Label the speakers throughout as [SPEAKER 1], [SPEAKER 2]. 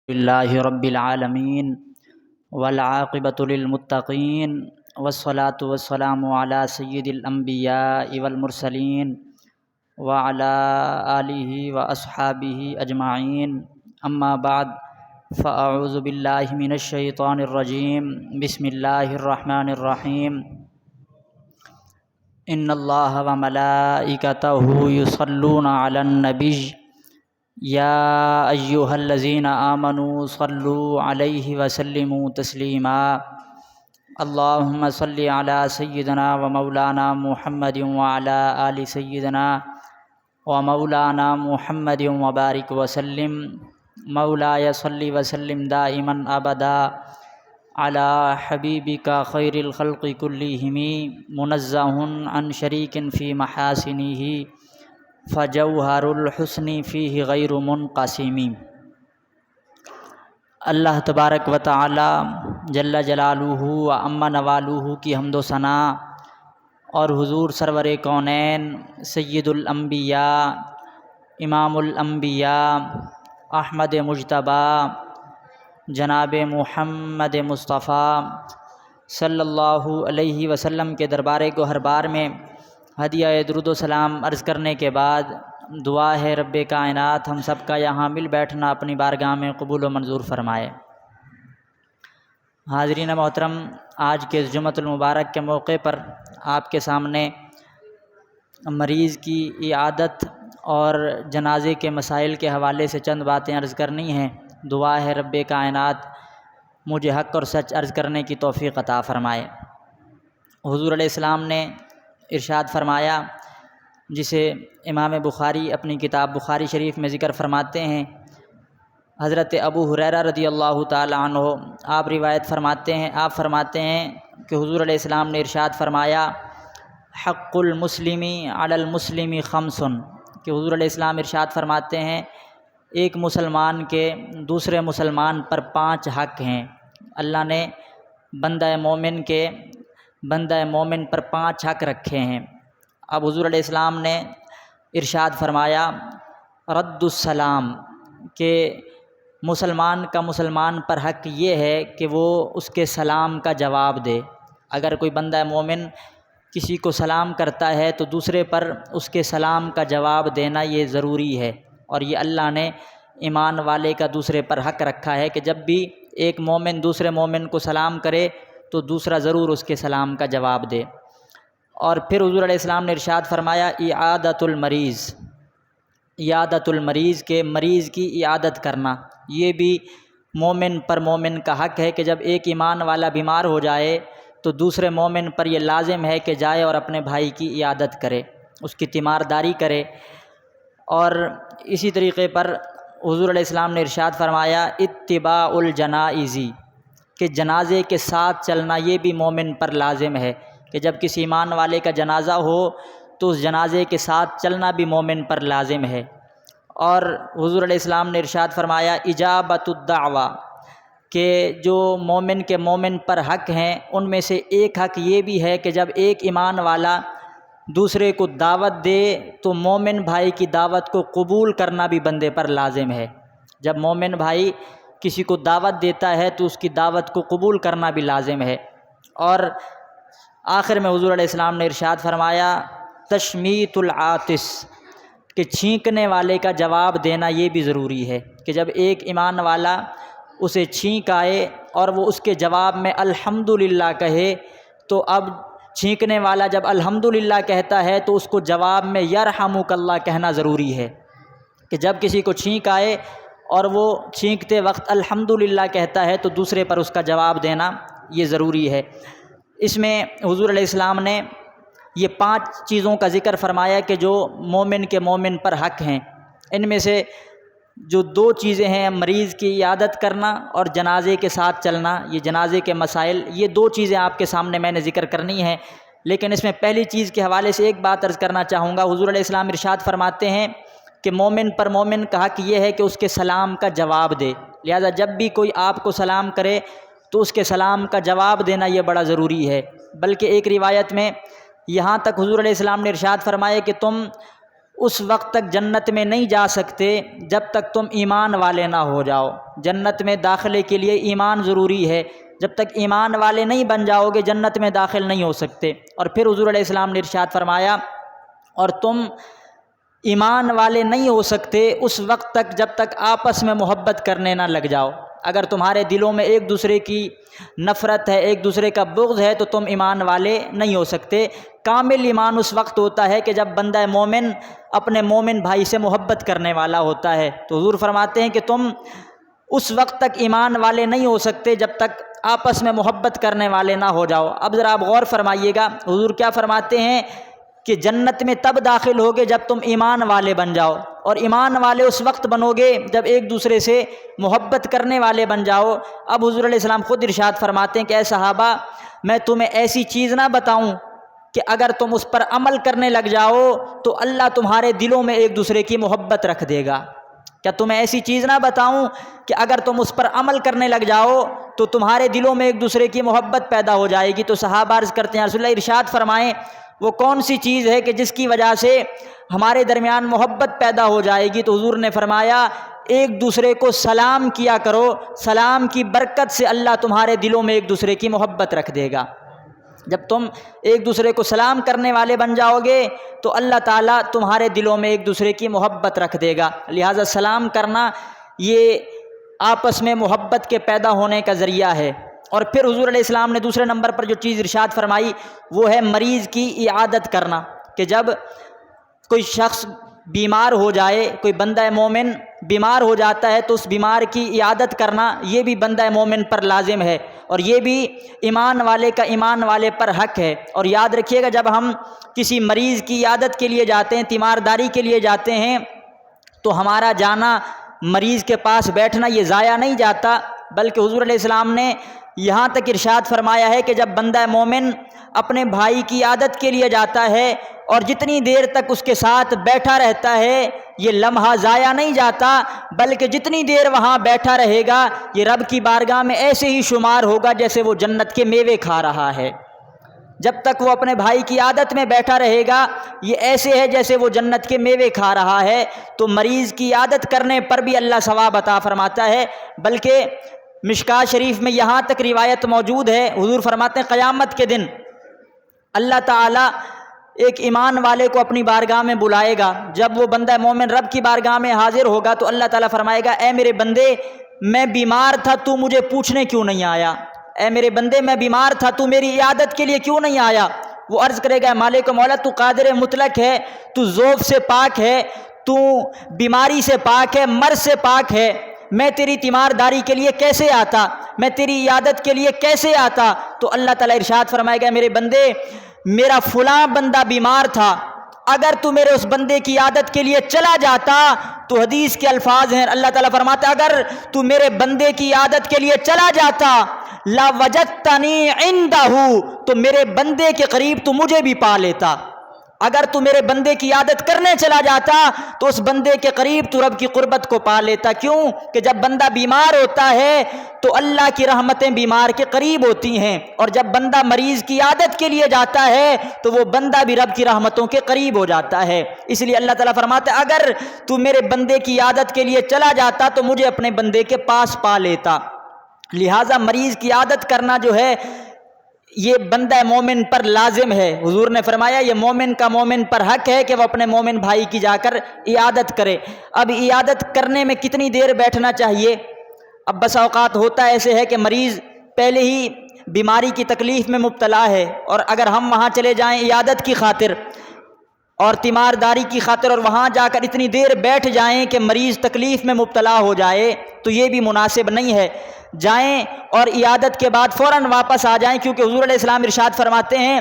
[SPEAKER 1] للہ رب العالمین والعاقبۃ للمتقین والصلاة والسلام علی سید الانبیاء والمرسلین وعلی آلہ واصحابہ اجمعین، اما بعد فاعوذ باللہ من الشیطان الرجیم، بسم اللہ الرحمن الرحیم۔ ان اللہ وملائکتہ یصلون علی النبی یا ایہا الذین آمنوا صلوا علیہ وسلموا تسلیما۔ اللہم صلی علی سیدنا و مولانا محمد وعلی آل سیدنا و مولانا محمد وبارک وسلم۔ مولایا صلی وسلم دائما ابدا علی حبیبک خیر الخلق کلہم، منزہ عن شریک فی محاسنہ فجوہر الحسن فیہ غیر منقسم۔ اللہ تبارک و تعالی جل جلالہ و عم نوالہ کی حمد و ثناء اور حضور سرور کونین سید الانبیاء امام الانبیاء احمد مجتبیٰ جناب محمد مصطفیٰ صلی اللہ علیہ وسلم کے دربار گوہر بار میں ہدیہ درود و سلام عرض کرنے کے بعد دعا ہے رب کائنات ہم سب کا یہاں مل بیٹھنا اپنی بارگاہ میں قبول و منظور فرمائے۔ حاضرین محترم، آج کے اس جمعۃ المبارک کے موقع پر آپ کے سامنے مریض کی عیادت اور جنازے کے مسائل کے حوالے سے چند باتیں عرض کرنی ہیں۔ دعا ہے رب کائنات مجھے حق اور سچ عرض کرنے کی توفیق عطا فرمائے۔ حضور علیہ السلام نے ارشاد فرمایا، جسے امام بخاری اپنی کتاب بخاری شریف میں ذکر فرماتے ہیں، حضرت ابو ہریرہ رضی اللہ تعالی عنہ آپ روایت فرماتے ہیں، آپ فرماتے ہیں کہ حضور علیہ السلام نے ارشاد فرمایا، حق المسلم علی المسلم خمس، کہ حضور علیہ السلام ارشاد فرماتے ہیں ایک مسلمان کے دوسرے مسلمان پر 5 حق ہیں۔ اللہ نے بندہ مومن پر 5 حق رکھے ہیں۔ اب حضور علیہ السلام نے ارشاد فرمایا رد السلام، کہ مسلمان کا مسلمان پر حق یہ ہے کہ وہ اس کے سلام کا جواب دے۔ اگر کوئی بندہ مومن کسی کو سلام کرتا ہے تو دوسرے پر اس کے سلام کا جواب دینا یہ ضروری ہے، اور یہ اللہ نے ایمان والے کا دوسرے پر حق رکھا ہے کہ جب بھی ایک مومن دوسرے مومن کو سلام کرے تو دوسرا ضرور اس کے سلام کا جواب دے۔ اور پھر حضور علیہ السلام نے ارشاد فرمایا عیادت المریض، کے مریض کی عیادت کرنا، یہ بھی مومن پر مومن کا حق ہے کہ جب ایک ایمان والا بیمار ہو جائے تو دوسرے مومن پر یہ لازم ہے کہ جائے اور اپنے بھائی کی عیادت کرے، اس کی تیمارداری کرے۔ اور اسی طریقے پر حضور علیہ السلام نے ارشاد فرمایا اتباع الجنائز، کہ جنازے کے ساتھ چلنا یہ بھی مومن پر لازم ہے کہ جب کسی ایمان والے کا جنازہ ہو تو اس جنازے کے ساتھ چلنا بھی مومن پر لازم ہے۔ اور حضور علیہ السلام نے ارشاد فرمایا اجابت الدعوہ، کہ جو مومن کے مومن پر حق ہیں ان میں سے ایک حق یہ بھی ہے کہ جب ایک ایمان والا دوسرے کو دعوت دے تو مومن بھائی کی دعوت کو قبول کرنا بھی بندے پر لازم ہے۔ جب مومن بھائی کسی کو دعوت دیتا ہے تو اس کی دعوت کو قبول کرنا بھی لازم ہے۔ اور آخر میں حضور علیہ السلام نے ارشاد فرمایا تشمیت العاطس، کہ چھینکنے والے کا جواب دینا یہ بھی ضروری ہے کہ جب ایک ایمان والا اسے چھینک آئے اور وہ اس کے جواب میں الحمدللہ کہے تو اب چھینکنے والا جب الحمدللہ کہتا ہے تو اس کو جواب میں یرحمک اللہ کہنا ضروری ہے، کہ جب کسی کو چھینک آئے اور وہ چھینکتے وقت الحمدللہ کہتا ہے تو دوسرے پر اس کا جواب دینا یہ ضروری ہے۔ اس میں حضور علیہ السلام نے یہ 5 چیزوں کا ذکر فرمایا کہ جو مومن کے مومن پر حق ہیں۔ ان میں سے جو 2 چیزیں ہیں، مریض کی عیادت کرنا اور جنازے کے ساتھ چلنا، یہ جنازے کے مسائل، یہ 2 چیزیں آپ کے سامنے میں نے ذکر کرنی ہیں۔ لیکن اس میں پہلی چیز کے حوالے سے ایک بات عرض کرنا چاہوں گا۔ حضور علیہ السلام ارشاد فرماتے ہیں کہ مومن پر مومن کا حق یہ ہے کہ اس کے سلام کا جواب دے، لہذا جب بھی کوئی آپ کو سلام کرے تو اس کے سلام کا جواب دینا یہ بڑا ضروری ہے۔ بلکہ ایک روایت میں یہاں تک حضور علیہ السلام نے ارشاد فرمایا کہ تم اس وقت تک جنت میں نہیں جا سکتے جب تک تم ایمان والے نہ ہو جاؤ۔ جنت میں داخلے کے لیے ایمان ضروری ہے، جب تک ایمان والے نہیں بن جاؤ گے جنت میں داخل نہیں ہو سکتے۔ اور پھر حضور علیہ السلام نے ارشاد فرمایا اور تم ایمان والے نہیں ہو سکتے اس وقت تک جب تک آپس میں محبت کرنے نہ لگ جاؤ۔ اگر تمہارے دلوں میں ایک دوسرے کی نفرت ہے، ایک دوسرے کا بغض ہے، تو تم ایمان والے نہیں ہو سکتے۔ کامل ایمان اس وقت ہوتا ہے کہ جب بندہ مومن اپنے مومن بھائی سے محبت کرنے والا ہوتا ہے۔ تو حضور فرماتے ہیں کہ تم اس وقت تک ایمان والے نہیں ہو سکتے جب تک آپس میں محبت کرنے والے نہ ہو جاؤ۔ اب ذرا آپ غور فرمائیے گا، حضور کیا فرماتے ہیں کہ جنت میں تب داخل ہوگے جب تم ایمان والے بن جاؤ، اور ایمان والے اس وقت بنو گے جب ایک دوسرے سے محبت کرنے والے بن جاؤ۔ اب حضور علیہ السلام خود ارشاد فرماتے ہیں کہ اے صحابہ، میں تمہیں ایسی چیز نہ بتاؤں کہ اگر تم اس پر عمل کرنے لگ جاؤ تو اللہ تمہارے دلوں میں ایک دوسرے کی محبت رکھ دے گا؟ کیا تمہیں ایسی چیز نہ بتاؤں کہ اگر تم اس پر عمل کرنے لگ جاؤ تو تمہارے دلوں میں ایک دوسرے کی محبت پیدا ہو جائے گی؟ تو صحابہ عرض کرتے ہیں رسول اللہ ارشاد فرمائیں وہ کون سی چیز ہے کہ جس کی وجہ سے ہمارے درمیان محبت پیدا ہو جائے گی؟ تو حضور نے فرمایا ایک دوسرے کو سلام کیا کرو، سلام کی برکت سے اللہ تمہارے دلوں میں ایک دوسرے کی محبت رکھ دے گا۔ جب تم ایک دوسرے کو سلام کرنے والے بن جاؤ گے تو اللہ تعالیٰ تمہارے دلوں میں ایک دوسرے کی محبت رکھ دے گا۔ لہٰذا سلام کرنا یہ آپس میں محبت کے پیدا ہونے کا ذریعہ ہے۔ اور پھر حضور علیہ السلام نے دوسرے نمبر پر جو چیز ارشاد فرمائی وہ ہے مریض کی عیادت کرنا، کہ جب کوئی شخص بیمار ہو جائے، کوئی بندہ مومن بیمار ہو جاتا ہے تو اس بیمار کی عیادت کرنا یہ بھی بندہ مومن پر لازم ہے، اور یہ بھی ایمان والے کا ایمان والے پر حق ہے۔ اور یاد رکھیے گا جب ہم کسی مریض کی عیادت کے لیے جاتے ہیں، تیمارداری کے لیے جاتے ہیں، تو ہمارا جانا مریض کے پاس بیٹھنا یہ ضائع نہیں جاتا، بلکہ حضور علیہ السلام نے یہاں تک ارشاد فرمایا ہے کہ جب بندہ مومن اپنے بھائی کی عیادت کے لیے جاتا ہے اور جتنی دیر تک اس کے ساتھ بیٹھا رہتا ہے یہ لمحہ ضائع نہیں جاتا، بلکہ جتنی دیر وہاں بیٹھا رہے گا یہ رب کی بارگاہ میں ایسے ہی شمار ہوگا جیسے وہ جنت کے میوے کھا رہا ہے۔ جب تک وہ اپنے بھائی کی عادت میں بیٹھا رہے گا یہ ایسے ہے جیسے وہ جنت کے میوے کھا رہا ہے۔ تو مریض کی عادت کرنے پر بھی اللہ ثواب عطا فرماتا ہے، بلکہ مشکوٰۃ شریف میں یہاں تک روایت موجود ہے، حضور فرماتے ہیں قیامت کے دن اللہ تعالیٰ ایک ایمان والے کو اپنی بارگاہ میں بلائے گا۔ جب وہ بندہ مومن رب کی بارگاہ میں حاضر ہوگا تو اللہ تعالیٰ فرمائے گا اے میرے بندے میں بیمار تھا تو مجھے پوچھنے کیوں نہیں آیا؟ اے میرے بندے میں بیمار تھا تو میری عیادت کے لیے کیوں نہیں آیا؟ وہ عرض کرے گا مالک مولا تو قادر مطلق ہے، تو ذوف سے پاک ہے، تو بیماری سے پاک ہے، مرض سے پاک ہے، میں تیری تیمارداری کے لیے کیسے آتا، میں تیری عیادت کے لیے کیسے آتا؟ تو اللہ تعالیٰ ارشاد فرمائے گا میرے بندے میرا فلاں بندہ بیمار تھا، اگر تو میرے اس بندے کی عیادت کے لیے چلا جاتا، تو حدیث کے الفاظ ہیں اللہ تعالیٰ فرماتا اگر تو میرے بندے کی عیادت کے لیے چلا جاتا لا وجدتنی عندہ، تو میرے بندے کے قریب تو مجھے بھی پا لیتا۔ اگر تو میرے بندے کی عیادت کرنے چلا جاتا تو اس بندے کے قریب تو رب کی قربت کو پا لیتا۔ کیوں کہ جب بندہ بیمار ہوتا ہے تو اللہ کی رحمتیں بیمار کے قریب ہوتی ہیں، اور جب بندہ مریض کی عیادت کے لیے جاتا ہے تو وہ بندہ بھی رب کی رحمتوں کے قریب ہو جاتا ہے۔ اس لیے اللہ تعالیٰ فرماتا ہے اگر تو میرے بندے کی عیادت کے لیے چلا جاتا تو مجھے اپنے بندے کے پاس پا لیتا۔ لہٰذا مریض کی عیادت کرنا جو ہے یہ بندہ مومن پر لازم ہے۔ حضور نے فرمایا یہ مومن کا مومن پر حق ہے کہ وہ اپنے مومن بھائی کی جا کر عیادت کرے۔ اب عیادت کرنے میں کتنی دیر بیٹھنا چاہیے؟ اب بس اوقات ہوتا ایسے ہے کہ مریض پہلے ہی بیماری کی تکلیف میں مبتلا ہے، اور اگر ہم وہاں چلے جائیں عیادت کی خاطر اور تیمارداری کی خاطر اور وہاں جا کر اتنی دیر بیٹھ جائیں کہ مریض تکلیف میں مبتلا ہو جائے تو یہ بھی مناسب نہیں ہے۔ جائیں اور عیادت کے بعد فوراً واپس آ جائیں، کیونکہ حضور علیہ السلام ارشاد فرماتے ہیں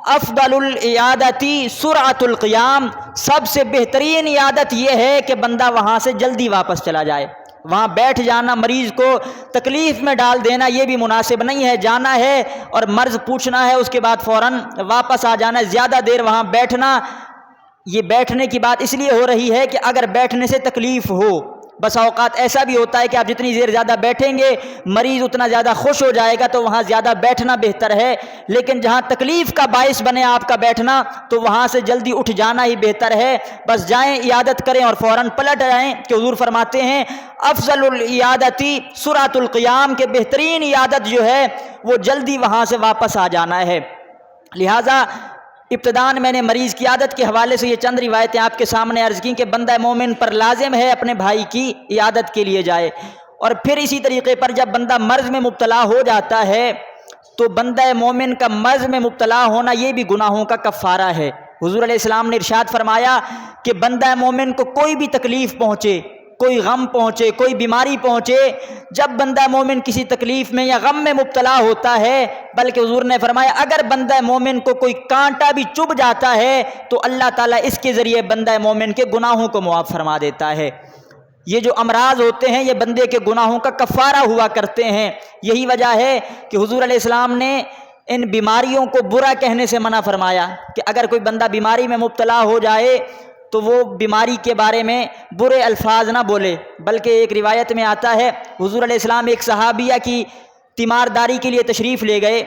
[SPEAKER 1] افضل العیادتی سرعۃ القیام، سب سے بہترین عیادت یہ ہے کہ بندہ وہاں سے جلدی واپس چلا جائے۔ وہاں بیٹھ جانا مریض کو تکلیف میں ڈال دینا یہ بھی مناسب نہیں ہے۔ جانا ہے اور مرض پوچھنا ہے، اس کے بعد فوراً واپس آ جانا ہے۔ زیادہ دیر وہاں بیٹھنا، یہ بیٹھنے کی بات اس لیے ہو رہی ہے کہ اگر بیٹھنے سے تکلیف ہو، بس اوقات ایسا بھی ہوتا ہے کہ آپ جتنی دیر زیادہ بیٹھیں گے مریض اتنا زیادہ خوش ہو جائے گا، تو وہاں زیادہ بیٹھنا بہتر ہے، لیکن جہاں تکلیف کا باعث بنے آپ کا بیٹھنا تو وہاں سے جلدی اٹھ جانا ہی بہتر ہے۔ بس جائیں، عیادت کریں اور فوراً پلٹ آئیں، کہ حضور فرماتے ہیں افضل العیادتی سرعۃ القیام، کہ بہترین عیادت جو ہے وہ جلدی وہاں سے واپس آ جانا ہے۔ لہٰذا ابتداءً میں نے مریض کی عادت کے حوالے سے یہ چند روایتیں آپ کے سامنے عرض کیں کہ بندہ مومن پر لازم ہے اپنے بھائی کی عیادت کے لیے جائے، اور پھر اسی طریقے پر جب بندہ مرض میں مبتلا ہو جاتا ہے تو بندہ مومن کا مرض میں مبتلا ہونا یہ بھی گناہوں کا کفارہ ہے۔ حضور علیہ السلام نے ارشاد فرمایا کہ بندہ مومن کو کوئی بھی تکلیف پہنچے، کوئی غم پہنچے، کوئی بیماری پہنچے، جب بندہ مومن کسی تکلیف میں یا غم میں مبتلا ہوتا ہے، بلکہ حضور نے فرمایا اگر بندہ مومن کو کوئی کانٹا بھی چبھ جاتا ہے تو اللہ تعالیٰ اس کے ذریعے بندہ مومن کے گناہوں کو معاف فرما دیتا ہے۔ یہ جو امراض ہوتے ہیں یہ بندے کے گناہوں کا کفارہ ہوا کرتے ہیں۔ یہی وجہ ہے کہ حضور علیہ السلام نے ان بیماریوں کو برا کہنے سے منع فرمایا کہ اگر کوئی بندہ بیماری میں مبتلا ہو جائے تو وہ بیماری کے بارے میں برے الفاظ نہ بولے، بلکہ ایک روایت میں آتا ہے حضور علیہ السلام ایک صحابیہ کی تیمارداری کے لیے تشریف لے گئے،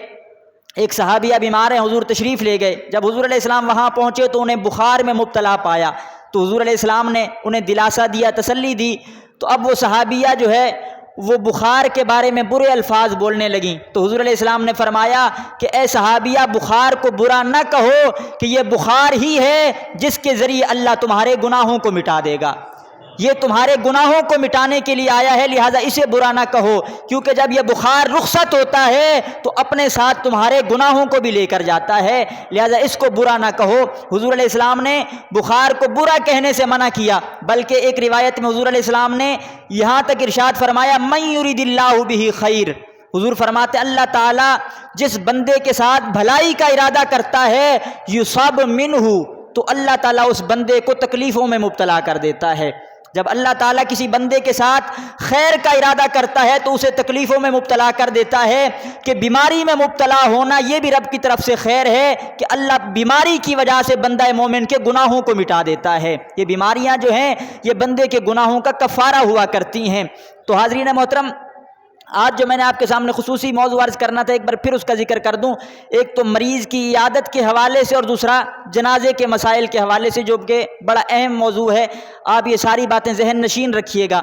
[SPEAKER 1] ایک صحابیہ بیمار ہیں، حضور تشریف لے گئے، جب حضور علیہ السلام وہاں پہنچے تو انہیں بخار میں مبتلا پایا، تو حضور علیہ السلام نے انہیں دلاسا دیا، تسلی دی، تو اب وہ صحابیہ جو ہے وہ بخار کے بارے میں برے الفاظ بولنے لگیں، تو حضور علیہ السلام نے فرمایا کہ اے صحابیہ بخار کو برا نہ کہو کہ یہ بخار ہی ہے جس کے ذریعے اللہ تمہارے گناہوں کو مٹا دے گا، یہ تمہارے گناہوں کو مٹانے کے لیے آیا ہے، لہٰذا اسے برا نہ کہو، کیونکہ جب یہ بخار رخصت ہوتا ہے تو اپنے ساتھ تمہارے گناہوں کو بھی لے کر جاتا ہے، لہٰذا اس کو برا نہ کہو۔ حضور علیہ السلام نے بخار کو برا کہنے سے منع کیا، بلکہ ایک روایت میں حضور علیہ السلام نے یہاں تک ارشاد فرمایا من یرید اللہ بہ خیر، حضور فرماتے اللہ تعالیٰ جس بندے کے ساتھ بھلائی کا ارادہ کرتا ہے یصب منہ، تو اللہ تعالیٰ اس بندے کو تکلیفوں میں مبتلا کر دیتا ہے۔ جب اللہ تعالیٰ کسی بندے کے ساتھ خیر کا ارادہ کرتا ہے تو اسے تکلیفوں میں مبتلا کر دیتا ہے، کہ بیماری میں مبتلا ہونا یہ بھی رب کی طرف سے خیر ہے کہ اللہ بیماری کی وجہ سے بندہ مومن کے گناہوں کو مٹا دیتا ہے۔ یہ بیماریاں جو ہیں یہ بندے کے گناہوں کا کفارہ ہوا کرتی ہیں۔ تو حاضرین محترم، آج جو میں نے آپ کے سامنے خصوصی موضوع عرض کرنا تھا ایک بار پھر اس کا ذکر کر دوں، ایک تو مریض کی عیادت کے حوالے سے اور دوسرا جنازے کے مسائل کے حوالے سے، جو کہ بڑا اہم موضوع ہے، آپ یہ ساری باتیں ذہن نشین رکھیے گا۔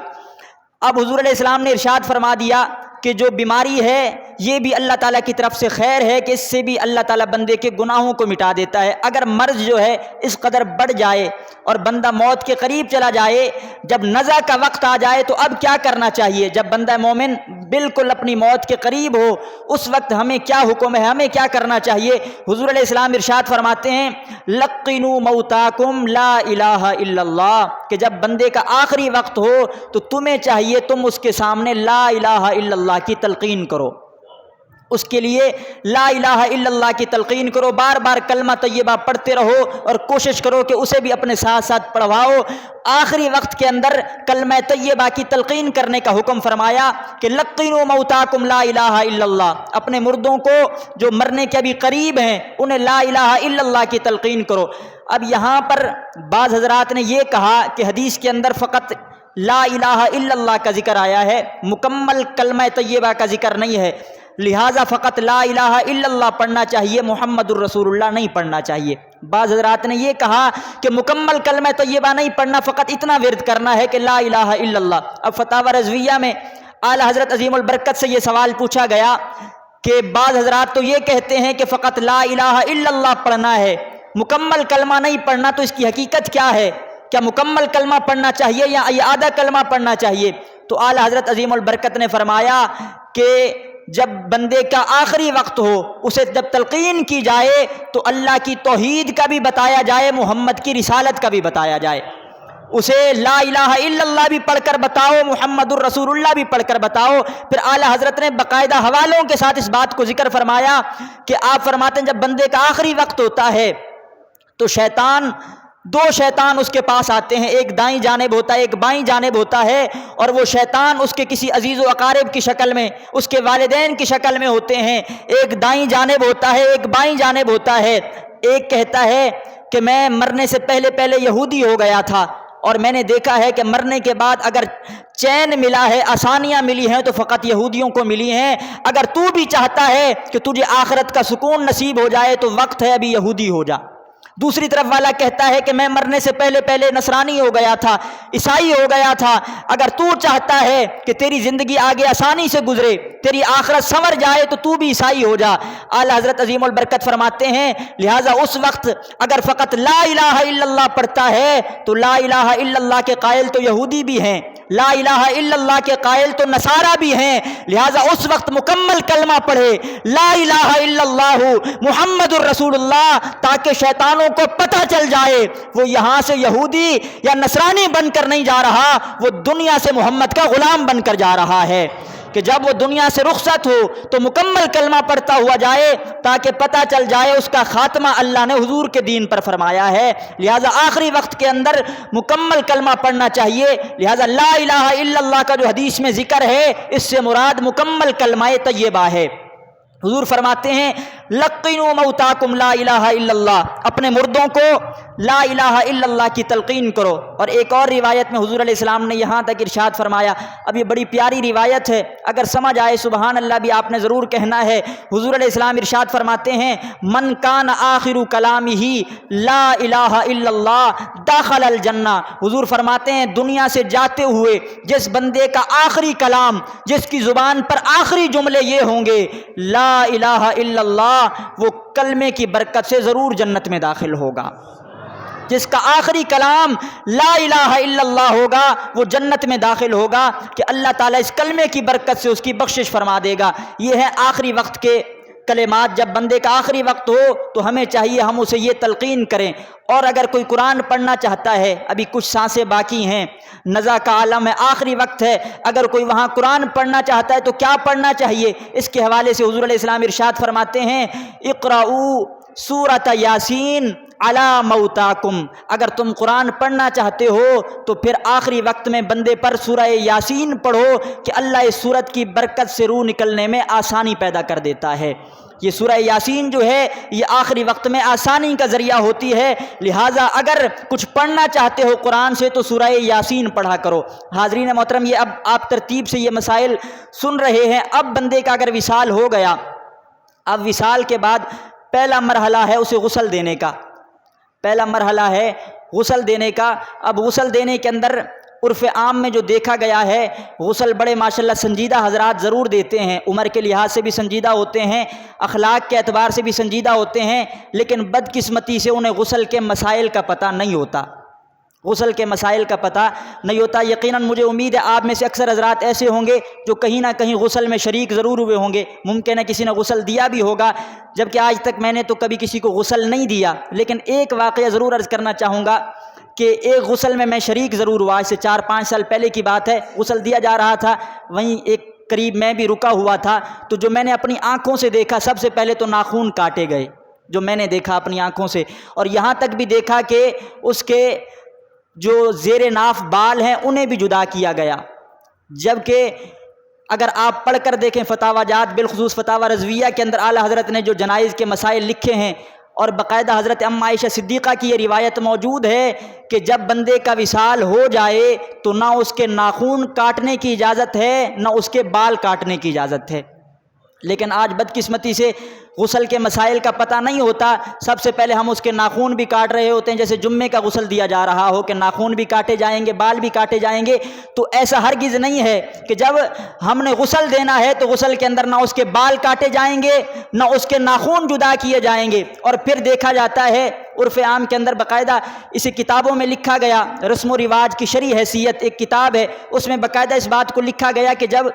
[SPEAKER 1] اب حضور علیہ السلام نے ارشاد فرما دیا کہ جو بیماری ہے یہ بھی اللہ تعالیٰ کی طرف سے خیر ہے کہ اس سے بھی اللہ تعالیٰ بندے کے گناہوں کو مٹا دیتا ہے۔ اگر مرض جو ہے اس قدر بڑھ جائے اور بندہ موت کے قریب چلا جائے، جب نزع کا وقت آ جائے تو اب کیا کرنا چاہیے؟ جب بندہ مومن بالکل اپنی موت کے قریب ہو اس وقت ہمیں کیا حکم ہے، ہمیں کیا کرنا چاہیے؟ حضور علیہ السلام ارشاد فرماتے ہیں لقنوا موتاکم لا الہ الا اللہ، کہ جب بندے کا آخری وقت ہو تو تمہیں چاہیے تم اس کے سامنے لا الہ الا اللہ کی تلقین کرو، اس کے لیے لا الہ الا اللہ کی تلقین کرو، بار بار کلمہ طیبہ پڑھتے رہو اور کوشش کرو کہ اسے بھی اپنے ساتھ ساتھ پڑھواؤ۔ آخری وقت کے اندر کلمہ طیبہ کی تلقین کرنے کا حکم فرمایا کہ لقنوا موتاکم لا الہ الا اللہ، اپنے مردوں کو جو مرنے کے ابھی قریب ہیں انہیں لا الہ الا اللہ کی تلقین کرو۔ اب یہاں پر بعض حضرات نے یہ کہا کہ حدیث کے اندر فقط لا الہ الا اللہ کا ذکر آیا ہے، مکمل کلمہ طیبہ کا ذکر نہیں ہے، لہٰذا فقط لا الہ الا اللہ پڑھنا چاہیے، محمد الرسول اللہ نہیں پڑھنا چاہیے۔ بعض حضرات نے یہ کہا کہ مکمل کلمہ طیبہ نہیں پڑھنا، فقط اتنا ورد کرنا ہے کہ لا الہ الا اللہ۔ اب فتاوی رضویہ میں اعلیٰ حضرت عظیم البرکت سے یہ سوال پوچھا گیا کہ بعض حضرات تو یہ کہتے ہیں کہ فقط لا الہ الا اللہ پڑھنا ہے، مکمل کلمہ نہیں پڑھنا، تو اس کی حقیقت کیا ہے؟ کیا مکمل کلمہ پڑھنا چاہیے یا آدھا کلمہ پڑھنا چاہیے؟ تو اعلیٰ حضرت عظیم البرکت نے فرمایا کہ جب بندے کا آخری وقت ہو اسے جب تلقین کی جائے تو اللہ کی توحید کا بھی بتایا جائے، محمد کی رسالت کا بھی بتایا جائے، اسے لا الہ الا اللہ بھی پڑھ کر بتاؤ، محمد الرسول اللہ بھی پڑھ کر بتاؤ۔ پھر اعلیٰ حضرت نے باقاعدہ حوالوں کے ساتھ اس بات کو ذکر فرمایا کہ آپ فرماتے ہیں جب بندے کا آخری وقت ہوتا ہے تو دو شیطان اس کے پاس آتے ہیں، ایک دائیں جانب ہوتا ہے ایک بائیں جانب ہوتا ہے، اور وہ شیطان اس کے کسی عزیز و اقارب کی شکل میں، اس کے والدین کی شکل میں ہوتے ہیں، ایک دائیں جانب ہوتا ہے ایک بائیں جانب ہوتا ہے۔ ایک کہتا ہے کہ میں مرنے سے پہلے یہودی ہو گیا تھا، اور میں نے دیکھا ہے کہ مرنے کے بعد اگر چین ملا ہے، آسانیاں ملی ہیں تو فقط یہودیوں کو ملی ہیں۔ اگر تو بھی چاہتا ہے کہ تجھے آخرت کا سکون نصیب ہو جائے تو وقت ہے ابھی یہودی ہو جا۔ دوسری طرف والا کہتا ہے کہ میں مرنے سے پہلے پہلے نصرانی ہو گیا تھا، عیسائی ہو گیا تھا۔ اگر تو چاہتا ہے کہ تیری زندگی آگے آسانی سے گزرے، تیری آخرت سنور جائے تو تو بھی عیسائی ہو جا۔ اعلیٰ حضرت عظیم البرکت فرماتے ہیں لہٰذا اس وقت اگر فقط لا الہ الا اللہ پڑھتا ہے تو لا الہ الا اللہ کے قائل تو یہودی بھی ہیں، لا الہ الا اللہ کے قائل تو نصارہ بھی ہیں، لہٰذا اس وقت مکمل کلمہ پڑھے لا الہ الا اللہ محمد الرسول اللہ، تاکہ شیطانوں کو پتہ چل جائے وہ یہاں سے یہودی یا نصرانی بن کر نہیں جا رہا، وہ دنیا سے محمد کا غلام بن کر جا رہا ہے، کہ جب وہ دنیا سے رخصت ہو تو مکمل کلمہ پڑھتا ہوا جائے تاکہ پتہ چل جائے اس کا خاتمہ اللہ نے حضور کے دین پر فرمایا ہے۔ لہٰذا آخری وقت کے اندر مکمل کلمہ پڑھنا چاہیے۔ لہٰذا لا الہ الا اللہ کا جو حدیث میں ذکر ہے اس سے مراد مکمل کلمہ طیبہ ہے۔ حضور فرماتے ہیں لقنوا موتاکم لا الہ الا اللہ، اپنے مردوں کو لا الہ الا اللہ کی تلقین کرو۔ اور ایک اور روایت میں حضور علیہ السلام نے یہاں تک ارشاد فرمایا، اب یہ بڑی پیاری روایت ہے، اگر سمجھ آئے سبحان اللہ بھی آپ نے ضرور کہنا ہے۔ حضور علیہ السلام ارشاد فرماتے ہیں من کان آخر کلامہ لا الہ الا اللہ دخل الجنہ۔ حضور فرماتے ہیں دنیا سے جاتے ہوئے جس بندے کا آخری کلام، جس کی زبان پر آخری جملے یہ ہوں گے لا الہ الا اللہ، وہ کلمے کی برکت سے ضرور جنت میں داخل ہوگا۔ جس کا آخری کلام لا الہ الا اللہ ہوگا وہ جنت میں داخل ہوگا، کہ اللہ تعالیٰ اس کلمے کی برکت سے اس کی بخشش فرما دے گا۔ یہ ہے آخری وقت کے کلمات۔ جب بندے کا آخری وقت ہو تو ہمیں چاہیے ہم اسے یہ تلقین کریں۔ اور اگر کوئی قرآن پڑھنا چاہتا ہے، ابھی کچھ سانسیں باقی ہیں، نزا کا عالم ہے، آخری وقت ہے، اگر کوئی وہاں قرآن پڑھنا چاہتا ہے تو کیا پڑھنا چاہیے؟ اس کے حوالے سے حضور علیہ السلام ارشاد فرماتے ہیں اقرؤوا سورۃ یاسین علی موتاکم، اگر تم قرآن پڑھنا چاہتے ہو تو پھر آخری وقت میں بندے پر سورہ یاسین پڑھو، کہ اللہ اس سورت کی برکت سے روح نکلنے میں آسانی پیدا کر دیتا ہے۔ یہ سورہ یاسین جو ہے یہ آخری وقت میں آسانی کا ذریعہ ہوتی ہے، لہٰذا اگر کچھ پڑھنا چاہتے ہو قرآن سے تو سورہ یاسین پڑھا کرو۔ حاضرین محترم، یہ اب آپ ترتیب سے یہ مسائل سن رہے ہیں۔ اب بندے کا اگر وصال ہو گیا، اب وصال کے بعد پہلا مرحلہ ہے اسے غسل دینے کا، پہلا مرحلہ ہے غسل دینے کا۔ اب غسل دینے کے اندر عرف عام میں جو دیکھا گیا ہے، غسل بڑے ماشاءاللہ سنجیدہ حضرات ضرور دیتے ہیں، عمر کے لحاظ سے بھی سنجیدہ ہوتے ہیں، اخلاق کے اعتبار سے بھی سنجیدہ ہوتے ہیں، لیکن بدقسمتی سے انہیں غسل کے مسائل کا پتہ نہیں ہوتا، غسل کے مسائل کا پتہ نہیں ہوتا۔ یقیناً مجھے امید ہے آپ میں سے اکثر حضرات ایسے ہوں گے جو کہیں نہ کہیں غسل میں شریک ضرور ہوئے ہوں گے، ممکن ہے کسی نے غسل دیا بھی ہوگا، جبکہ آج تک میں نے تو کبھی کسی کو غسل نہیں دیا۔ لیکن ایک واقعہ ضرور عرض کرنا چاہوں گا کہ ایک غسل میں شریک ضرور ہوا، اس سے 4-5 سال پہلے کی بات ہے۔ غسل دیا جا رہا تھا، وہیں ایک قریب میں بھی رکا ہوا تھا، تو جو میں نے اپنی آنکھوں سے دیکھا، سب سے پہلے تو ناخون کاٹے گئے، جو میں نے دیکھا اپنی آنکھوں سے، اور یہاں تک بھی دیکھا کہ اس کے جو زیر ناف بال ہیں انہیں بھی جدا کیا گیا۔ جبکہ اگر آپ پڑھ کر دیکھیں فتاوی جات، بالخصوص فتاوی رضویہ کے اندر اعلیٰ حضرت نے جو جنائز کے مسائل لکھے ہیں، اور باقاعدہ حضرت ام عائشہ صدیقہ کی یہ روایت موجود ہے کہ جب بندے کا وصال ہو جائے تو نہ اس کے ناخون کاٹنے کی اجازت ہے نہ اس کے بال کاٹنے کی اجازت ہے۔ لیکن آج بدقسمتی سے غسل کے مسائل کا پتہ نہیں ہوتا، سب سے پہلے ہم اس کے ناخون بھی کاٹ رہے ہوتے ہیں، جیسے جمعے کا غسل دیا جا رہا ہو کہ ناخون بھی کاٹے جائیں گے، بال بھی کاٹے جائیں گے۔ تو ایسا ہرگز نہیں ہے کہ جب ہم نے غسل دینا ہے تو غسل کے اندر نہ اس کے بال کاٹے جائیں گے نہ اس کے ناخون جدا کیے جائیں گے۔ اور پھر دیکھا جاتا ہے عرف عام کے اندر باقاعدہ اسے کتابوں میں لکھا گیا، رسم و رواج کی شرعی حیثیت ایک کتاب ہے، اس میں باقاعدہ اس بات کو لکھا گیا کہ جب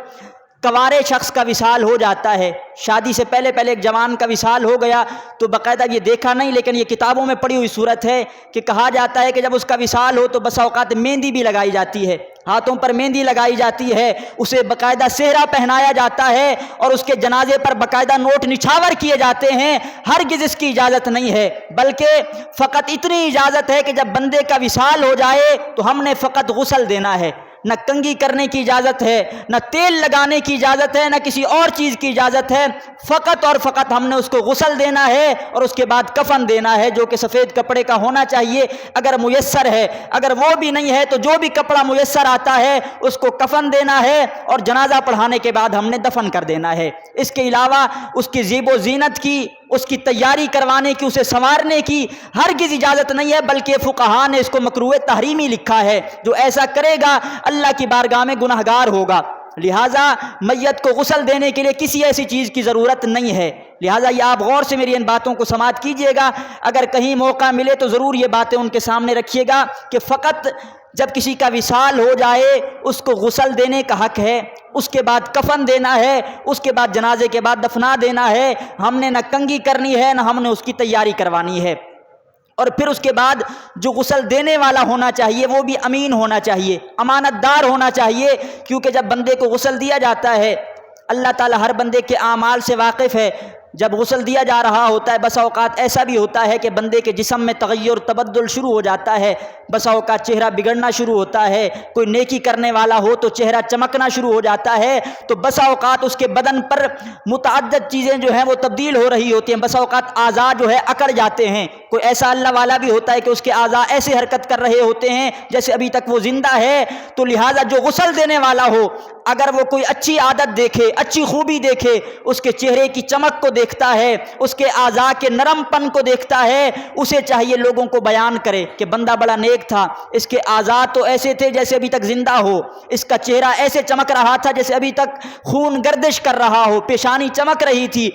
[SPEAKER 1] کوارے شخص کا وصال ہو جاتا ہے، شادی سے پہلے پہلے ایک جوان کا وصال ہو گیا، تو باقاعدہ یہ دیکھا نہیں لیکن یہ کتابوں میں پڑھی ہوئی صورت ہے کہ کہا جاتا ہے کہ جب اس کا وصال ہو تو بسا اوقات مہندی بھی لگائی جاتی ہے، ہاتھوں پر مہندی لگائی جاتی ہے، اسے باقاعدہ صحرا پہنایا جاتا ہے، اور اس کے جنازے پر باقاعدہ نوٹ نچھاور کیے جاتے ہیں۔ ہرگز اس کی اجازت نہیں ہے، بلکہ فقط اتنی اجازت ہے کہ جب بندے کا وصال ہو جائے تو ہم نے فقط غسل دینا ہے، نہ کنگھی کرنے کی اجازت ہے، نہ تیل لگانے کی اجازت ہے، نہ کسی اور چیز کی اجازت ہے، فقط اور فقط ہم نے اس کو غسل دینا ہے اور اس کے بعد کفن دینا ہے جو کہ سفید کپڑے کا ہونا چاہیے اگر میسر ہے، اگر وہ بھی نہیں ہے تو جو بھی کپڑا میسر آتا ہے اس کو کفن دینا ہے اور جنازہ پڑھانے کے بعد ہم نے دفن کر دینا ہے۔ اس کے علاوہ اس کی زیب و زینت کی، اس کی تیاری کروانے کی، اسے سنوارنے کی ہرگز اجازت نہیں ہے، بلکہ فقہا نے اس کو مکروہ تحریمی لکھا ہے۔ جو ایسا کرے گا اللہ کی بارگاہ میں گنہگار ہوگا۔ لہٰذا میت کو غسل دینے کے لیے کسی ایسی چیز کی ضرورت نہیں ہے۔ لہٰذا یہ آپ غور سے میری ان باتوں کو سماعت کیجئے گا، اگر کہیں موقع ملے تو ضرور یہ باتیں ان کے سامنے رکھیے گا کہ فقط جب کسی کا وصال ہو جائے اس کو غسل دینے کا حق ہے، اس کے بعد کفن دینا ہے، اس کے بعد جنازے کے بعد دفنا دینا ہے۔ ہم نے نہ کنگھی کرنی ہے نہ ہم نے اس کی تیاری کروانی ہے۔ اور پھر اس کے بعد جو غسل دینے والا ہونا چاہیے وہ بھی امین ہونا چاہیے، امانت دار ہونا چاہیے، کیونکہ جب بندے کو غسل دیا جاتا ہے اللہ تعالیٰ ہر بندے کے اعمال سے واقف ہے۔ جب غسل دیا جا رہا ہوتا ہے بسا اوقات ایسا بھی ہوتا ہے کہ بندے کے جسم میں تغیر تبدل شروع ہو جاتا ہے، بسا اوقات چہرہ بگڑنا شروع ہوتا ہے، کوئی نیکی کرنے والا ہو تو چہرہ چمکنا شروع ہو جاتا ہے، تو بسا اوقات اس کے بدن پر متعدد چیزیں جو ہیں وہ تبدیل ہو رہی ہوتی ہیں، بسا اوقات اعضاء جو ہے اکڑ جاتے ہیں۔ کوئی ایسا اللہ والا بھی ہوتا ہے کہ اس کے اعضاء ایسے حرکت کر رہے ہوتے ہیں جیسے ابھی تک وہ زندہ ہے۔ تو لہٰذا جو غسل دینے والا ہو اگر وہ کوئی اچھی عادت دیکھے، اچھی خوبی دیکھے، اس کے چہرے کی چمک کو دیکھتا ہے، اس کے اعضاء کے نرم پن کو دیکھتا ہے، اسے چاہیے لوگوں کو بیان کرے کہ بندہ بڑا نیک تھا، اس کے اعضاء تو ایسے تھے جیسے ابھی تک زندہ ہو، اس کا چہرہ ایسے چمک رہا تھا جیسے ابھی تک خون گردش کر رہا ہو، پیشانی چمک رہی تھی۔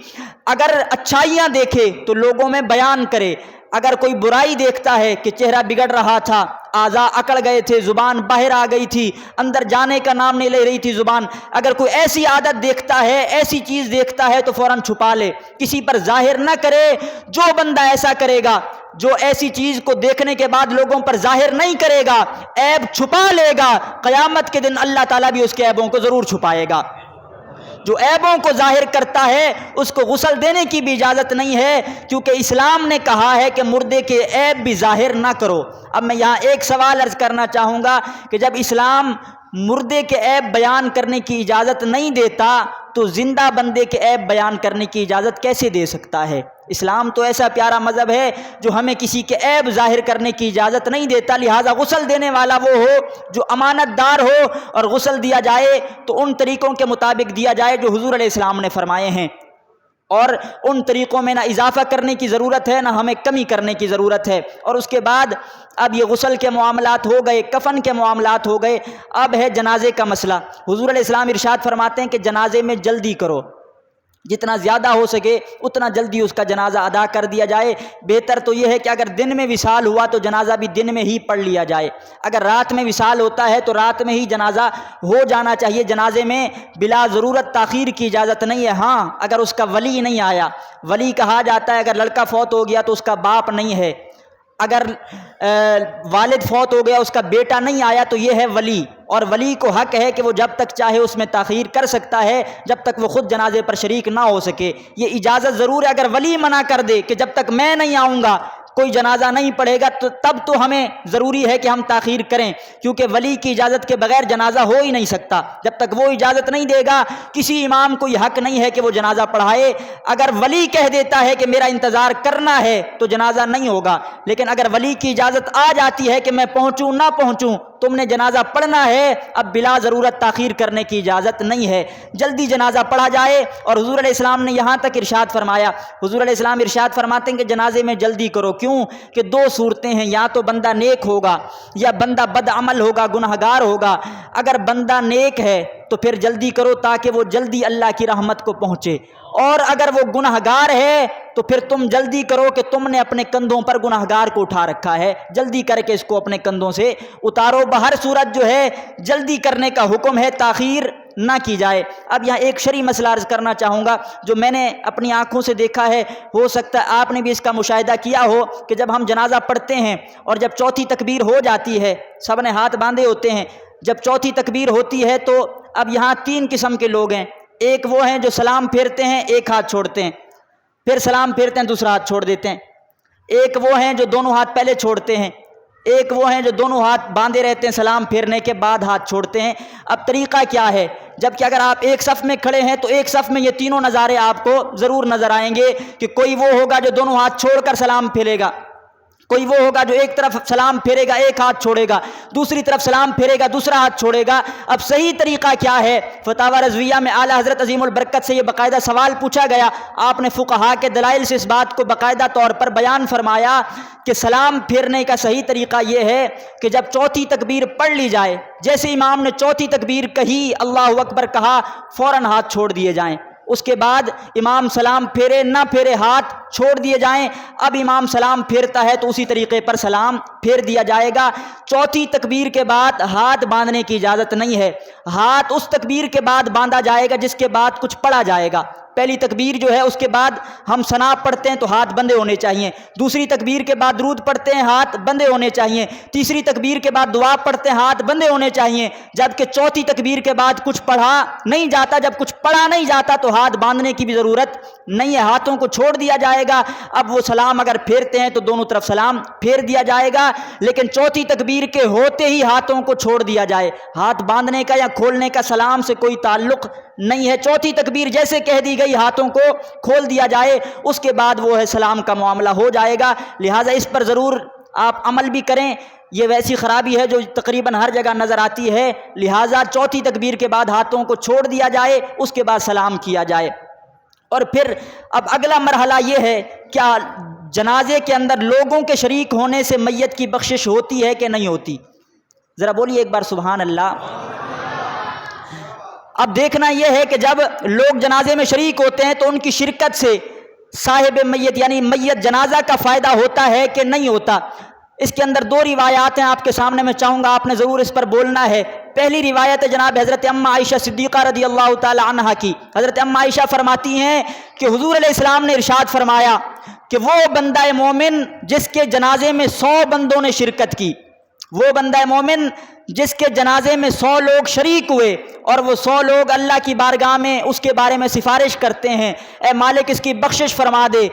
[SPEAKER 1] اگر اچھائیاں دیکھے تو لوگوں میں بیان کرے، اگر کوئی برائی دیکھتا ہے کہ چہرہ بگڑ رہا تھا، اعضاء اکڑ گئے تھے، زبان باہر آ گئی تھی، اندر جانے کا نام نہیں لے رہی تھی زبان، اگر کوئی ایسی عادت دیکھتا ہے، ایسی چیز دیکھتا ہے تو فوراً چھپا لے، کسی پر ظاہر نہ کرے۔ جو بندہ ایسا کرے گا، جو ایسی چیز کو دیکھنے کے بعد لوگوں پر ظاہر نہیں کرے گا، عیب چھپا لے گا، قیامت کے دن اللہ تعالیٰ بھی اس کے عیبوں کو ضرور چھپائے گا۔ جو عیبوں کو ظاہر کرتا ہے اس کو غسل دینے کی بھی اجازت نہیں ہے، کیونکہ اسلام نے کہا ہے کہ مردے کے عیب بھی ظاہر نہ کرو۔ اب میں یہاں ایک سوال عرض کرنا چاہوں گا کہ جب اسلام مردے کے عیب بیان کرنے کی اجازت نہیں دیتا تو زندہ بندے کے عیب بیان کرنے کی اجازت کیسے دے سکتا ہے؟ اسلام تو ایسا پیارا مذہب ہے جو ہمیں کسی کے عیب ظاہر کرنے کی اجازت نہیں دیتا۔ لہٰذا غسل دینے والا وہ ہو جو امانت دار ہو، اور غسل دیا جائے تو ان طریقوں کے مطابق دیا جائے جو حضور علیہ السلام نے فرمائے ہیں، اور ان طریقوں میں نہ اضافہ کرنے کی ضرورت ہے نہ ہمیں کمی کرنے کی ضرورت ہے۔ اور اس کے بعد اب یہ غسل کے معاملات ہو گئے، کفن کے معاملات ہو گئے، اب ہے جنازے کا مسئلہ۔ حضور علیہ السلام ارشاد فرماتے ہیں کہ جنازے میں جلدی کرو، جتنا زیادہ ہو سکے اتنا جلدی اس کا جنازہ ادا کر دیا جائے۔ بہتر تو یہ ہے کہ اگر دن میں وصال ہوا تو جنازہ بھی دن میں ہی پڑھ لیا جائے، اگر رات میں وصال ہوتا ہے تو رات میں ہی جنازہ ہو جانا چاہیے۔ جنازے میں بلا ضرورت تاخیر کی اجازت نہیں ہے۔ ہاں اگر اس کا ولی نہیں آیا، ولی کہا جاتا ہے اگر لڑکا فوت ہو گیا تو اس کا باپ نہیں ہے، اگر والد فوت ہو گیا اس کا بیٹا نہیں آیا تو یہ ہے ولی، اور ولی کو حق ہے کہ وہ جب تک چاہے اس میں تاخیر کر سکتا ہے جب تک وہ خود جنازے پر شریک نہ ہو سکے۔ یہ اجازت ضرور ہے، اگر ولی منع کر دے کہ جب تک میں نہیں آؤں گا کوئی جنازہ نہیں پڑھے گا تو تب تو ہمیں ضروری ہے کہ ہم تاخیر کریں، کیونکہ ولی کی اجازت کے بغیر جنازہ ہو ہی نہیں سکتا۔ جب تک وہ اجازت نہیں دے گا کسی امام کو یہ حق نہیں ہے کہ وہ جنازہ پڑھائے۔ اگر ولی کہہ دیتا ہے کہ میرا انتظار کرنا ہے تو جنازہ نہیں ہوگا، لیکن اگر ولی کی اجازت آ جاتی ہے کہ میں پہنچوں نہ پہنچوں، تم نے جنازہ پڑھنا ہے، اب بلا ضرورت تاخیر کرنے کی اجازت نہیں ہے، جلدی جنازہ پڑھا جائے۔ اور حضور علیہ السلام نے یہاں تک ارشاد فرمایا، حضور علیہ السلام ارشاد فرماتے ہیں کہ جنازے میں جلدی کرو، کیوں کہ دو صورتیں ہیں، یا تو بندہ نیک ہوگا یا بندہ بد عمل ہوگا، گنہگار ہوگا۔ اگر بندہ نیک ہے تو پھر جلدی کرو تاکہ وہ جلدی اللہ کی رحمت کو پہنچے، اور اگر وہ گنہگار ہے تو پھر تم جلدی کرو کہ تم نے اپنے کندھوں پر گنہگار کو اٹھا رکھا ہے، جلدی کر کے اس کو اپنے کندھوں سے اتارو۔ بہر صورت جو ہے جلدی کرنے کا حکم ہے، تاخیر نہ کی جائے۔ اب یہاں ایک شرعی مسئلہ عرض کرنا چاہوں گا جو میں نے اپنی آنکھوں سے دیکھا ہے، ہو سکتا ہے آپ نے بھی اس کا مشاہدہ کیا ہو، کہ جب ہم جنازہ پڑھتے ہیں اور جب چوتھی تکبیر ہو جاتی ہے، سب نے ہاتھ باندھے ہوتے ہیں، جب چوتھی تکبیر ہوتی ہے تو اب یہاں تین قسم کے لوگ ہیں۔ ایک وہ ہیں جو سلام پھیرتے ہیں، ایک ہاتھ چھوڑتے ہیں، پھر سلام پھیرتے ہیں، دوسرا ہاتھ چھوڑ دیتے ہیں۔ ایک وہ ہیں جو دونوں ہاتھ پہلے چھوڑتے ہیں، ایک وہ ہیں جو دونوں ہاتھ باندھے رہتے ہیں سلام پھیرنے کے بعد ہاتھ چھوڑتے ہیں۔ اب طریقہ کیا ہے؟ جبکہ اگر آپ ایک صف میں کھڑے ہیں تو ایک صف میں یہ تینوں نظارے آپ کو ضرور نظر آئیں گے کہ کوئی وہ ہوگا جو دونوں ہاتھ چھوڑ کر سلام پھیرے گا، کوئی وہ ہوگا جو ایک طرف سلام پھیرے گا ایک ہاتھ چھوڑے گا، دوسری طرف سلام پھیرے گا دوسرا ہاتھ چھوڑے گا۔ اب صحیح طریقہ کیا ہے؟ فتاوی رضویہ میں اعلیٰ حضرت عظیم البرکت سے یہ باقاعدہ سوال پوچھا گیا، آپ نے فقہا کے دلائل سے اس بات کو باقاعدہ طور پر بیان فرمایا کہ سلام پھیرنے کا صحیح طریقہ یہ ہے کہ جب چوتھی تکبیر پڑھ لی جائے، جیسے امام نے چوتھی تکبیر کہی، اللہ اکبر کہا، فوراً ہاتھ چھوڑ دیے جائیں۔ اس کے بعد امام سلام پھیرے نہ پھیرے ہاتھ چھوڑ دیے جائیں۔ اب امام سلام پھیرتا ہے تو اسی طریقے پر سلام پھیر دیا جائے گا۔ چوتھی تکبیر کے بعد ہاتھ باندھنے کی اجازت نہیں ہے، ہاتھ اس تکبیر کے بعد باندھا جائے گا جس کے بعد کچھ پڑھا جائے گا۔ پہلی تکبیر جو ہے اس کے بعد ہم ثنا پڑھتے ہیں تو ہاتھ بندھے ہونے چاہیے، دوسری تکبیر کے بعد درود پڑھتے ہیں ہاتھ بندھے ہونے چاہیے، تیسری تکبیر کے بعد دعا پڑھتے ہیں ہاتھ بندھے ہونے چاہیے، جبکہ چوتھی تکبیر کے بعد کچھ پڑھا نہیں جاتا، جب کچھ پڑھا نہیں جاتا تو ہاتھ باندھنے کی بھی ضرورت نہیں ہے، ہاتھوں کو چھوڑ دیا جائے گا۔ اب وہ سلام اگر پھیرتے ہیں تو دونوں طرف سلام پھیر دیا جائے گا، لیکن چوتھی تکبیر کے ہوتے ہی ہاتھوں کو چھوڑ دیا جائے، ہاتھ باندھنے کا یا کھولنے کا سلام سے کوئی تعلق نہیں ہے۔ چوتھی تکبیر جیسے کہہ دی گئی ہاتھوں کو کھول دیا جائے، اس کے بعد وہ ہے سلام کا معاملہ ہو جائے گا۔ لہٰذا اس پر ضرور آپ عمل بھی کریں، یہ ویسی خرابی ہے جو تقریباً ہر جگہ نظر آتی ہے، لہٰذا چوتھی تکبیر کے بعد ہاتھوں کو چھوڑ دیا جائے، اس کے بعد سلام کیا جائے۔ اور پھر اب اگلا مرحلہ یہ ہے، کیا جنازے کے اندر لوگوں کے شریک ہونے سے میت کی بخشش ہوتی ہے کہ نہیں ہوتی؟ ذرا بولیے ایک بار سبحان اللہ۔ اب دیکھنا یہ ہے کہ جب لوگ جنازے میں شریک ہوتے ہیں تو ان کی شرکت سے صاحب میت یعنی میت جنازہ کا فائدہ ہوتا ہے کہ نہیں ہوتا؟ اس کے اندر دو روایات ہیں آپ کے سامنے، میں چاہوں گا آپ نے ضرور اس پر بولنا ہے۔ پہلی روایت ہے جناب حضرت ام عائشہ صدیقہ رضی اللہ تعالی عنہا کی۔ حضرت ام عائشہ فرماتی ہیں کہ حضور علیہ السلام نے ارشاد فرمایا کہ وہ بندہ مومن جس کے جنازے میں 100 بندوں نے شرکت کی، وہ بندہ مومن جس کے جنازے میں 100 لوگ شریک ہوئے اور وہ 100 لوگ اللہ کی بارگاہ میں اس کے بارے میں سفارش کرتے ہیں، اے مالک اس کی بخشش فرما دے۔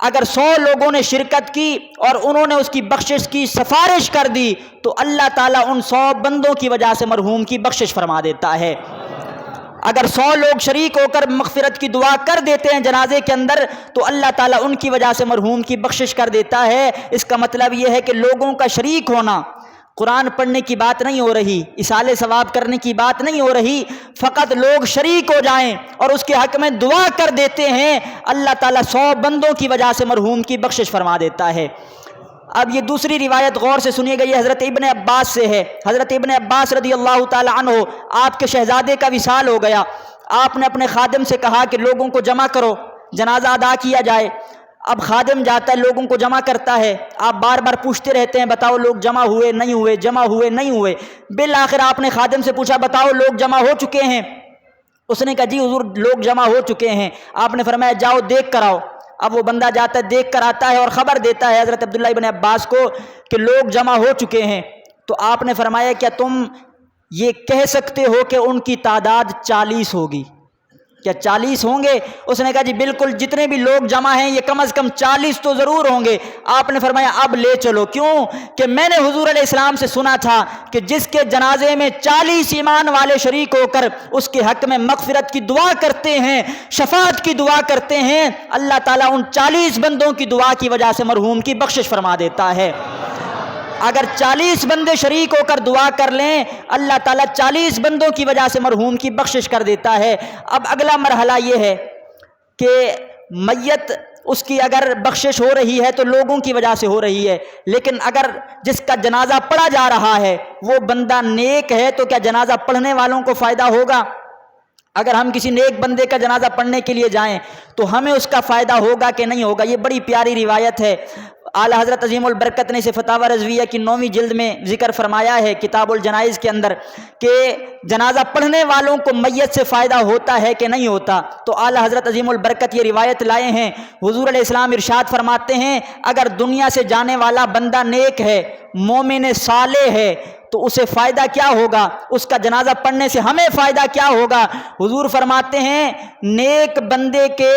[SPEAKER 1] اگر 100 لوگوں نے شرکت کی اور انہوں نے اس کی بخشش کی سفارش کر دی تو اللہ تعالیٰ ان 100 بندوں کی وجہ سے مرحوم کی بخشش فرما دیتا ہے۔ اگر 100 لوگ شریک ہو کر مغفرت کی دعا کر دیتے ہیں جنازے کے اندر تو اللہ تعالیٰ ان کی وجہ سے مرحوم کی بخشش کر دیتا ہے۔ اس کا مطلب یہ ہے کہ لوگوں کا شریک ہونا، قرآن پڑھنے کی بات نہیں ہو رہی، اصالے ثواب کرنے کی بات نہیں ہو رہی، فقط لوگ شریک ہو جائیں اور اس کے حق میں دعا کر دیتے ہیں، اللہ تعالیٰ 100 بندوں کی وجہ سے مرحوم کی بخشش فرما دیتا ہے۔ اب یہ دوسری روایت غور سے سنیے گئی، حضرت ابن عباس سے ہے۔ حضرت ابن عباس رضی اللہ تعالی عنہ، آپ کے شہزادے کا وصال ہو گیا، آپ نے اپنے خادم سے کہا کہ لوگوں کو جمع کرو، جنازہ ادا کیا جائے۔ اب خادم جاتا ہے لوگوں کو جمع کرتا ہے، آپ بار بار پوچھتے رہتے ہیں بتاؤ لوگ جمع ہوئے نہیں ہوئے، جمع ہوئے نہیں ہوئے۔ بالآخر آپ نے خادم سے پوچھا بتاؤ لوگ جمع ہو چکے ہیں؟ اس نے کہا جی حضور لوگ جمع ہو چکے ہیں۔ آپ نے فرمایا جاؤ دیکھ کر آؤ۔ اب وہ بندہ جاتا ہے، دیکھ کر آتا ہے اور خبر دیتا ہے حضرت عبداللہ ابن عباس کو کہ لوگ جمع ہو چکے ہیں۔ تو آپ نے فرمایا کیا تم یہ کہہ سکتے ہو کہ ان کی تعداد 40 ہوگی؟ کیا 40 ہوں گے؟ اس نے کہا جی بالکل، جتنے بھی لوگ جمع ہیں یہ کم از کم 40 تو ضرور ہوں گے۔ آپ نے فرمایا اب لے چلو، کیوں کہ میں نے حضور علیہ السلام سے سنا تھا کہ جس کے جنازے میں 40 ایمان والے شریک ہو کر اس کے حق میں مغفرت کی دعا کرتے ہیں، شفاعت کی دعا کرتے ہیں، اللہ تعالیٰ ان 40 بندوں کی دعا کی وجہ سے مرحوم کی بخشش فرما دیتا ہے۔ اگر 40 بندے شریک ہو کر دعا کر لیں اللہ تعالیٰ 40 بندوں کی وجہ سے مرحوم کی بخشش کر دیتا ہے۔ اب اگلا مرحلہ یہ ہے کہ میت اس کی اگر بخشش ہو رہی ہے تو لوگوں کی وجہ سے ہو رہی ہے، لیکن اگر جس کا جنازہ پڑھا جا رہا ہے وہ بندہ نیک ہے تو کیا جنازہ پڑھنے والوں کو فائدہ ہوگا؟ اگر ہم کسی نیک بندے کا جنازہ پڑھنے کے لیے جائیں تو ہمیں اس کا فائدہ ہوگا کہ نہیں ہوگا؟ یہ بڑی پیاری روایت ہے، اعلیٰ حضرت عظیم البرکت نے اسے فتاوی رضویہ کی 9ویں جلد میں ذکر فرمایا ہے کتاب الجنائز کے اندر کہ جنازہ پڑھنے والوں کو میت سے فائدہ ہوتا ہے کہ نہیں ہوتا؟ تو اعلیٰ حضرت عظیم البرکت یہ روایت لائے ہیں، حضور علیہ السلام ارشاد فرماتے ہیں اگر دنیا سے جانے والا بندہ نیک ہے، مومن صالح ہے تو اسے فائدہ کیا ہوگا؟ اس کا جنازہ پڑھنے سے ہمیں فائدہ کیا ہوگا؟ حضور فرماتے ہیں نیک بندے کے